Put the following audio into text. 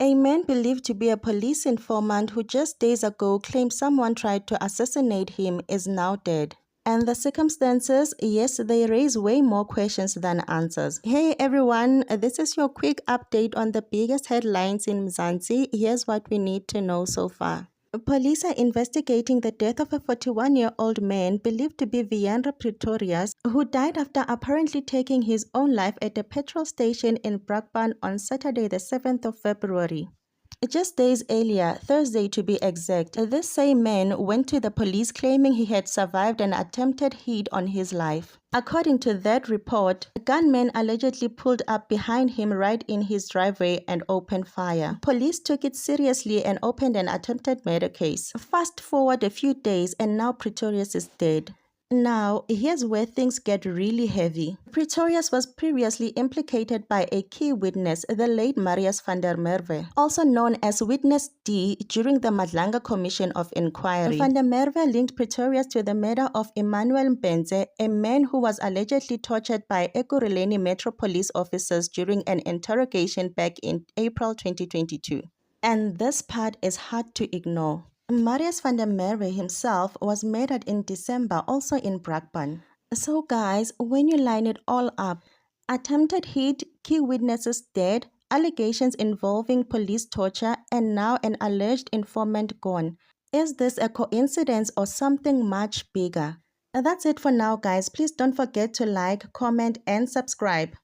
A man believed to be a police informant who just days ago claimed someone tried to assassinate him is now dead. And the circumstances, yes, they raise way more questions than answers. Hey everyone, this is your quick update on the biggest headlines in Mzansi. Here's what we need to know so far. Police are investigating the death of a 41-year-old man believed to be Viandra Pretorius, who died after apparently taking his own life at a petrol station in Brakpan on Saturday the 7th of February. Just days earlier, Thursday to be exact, this same man went to the police claiming he had survived an attempted hit on his life. According to that report, a gunman allegedly pulled up behind him right in his driveway and opened fire. Police took it seriously and opened an attempted murder case. Fast forward a few days and now Pretorius is dead. Now, here's where things get really heavy. Pretorius was previously implicated by a key witness, the late Marius van der Merwe, also known as Witness D, during the Madlanga Commission of Inquiry. Van der Merwe linked Pretorius to the murder of Emmanuel Mbenze, a man who was allegedly tortured by Ekurhuleni Metro Police officers during an interrogation back in April 2022. And this part is hard to ignore. Marius van der Merwe himself was murdered in December, also in Brakpan. So guys, when you line it all up, attempted hit, key witnesses dead, allegations involving police torture, and now an alleged informant gone. Is this a coincidence or something much bigger? That's it for now guys. Please don't forget to like, comment, and subscribe.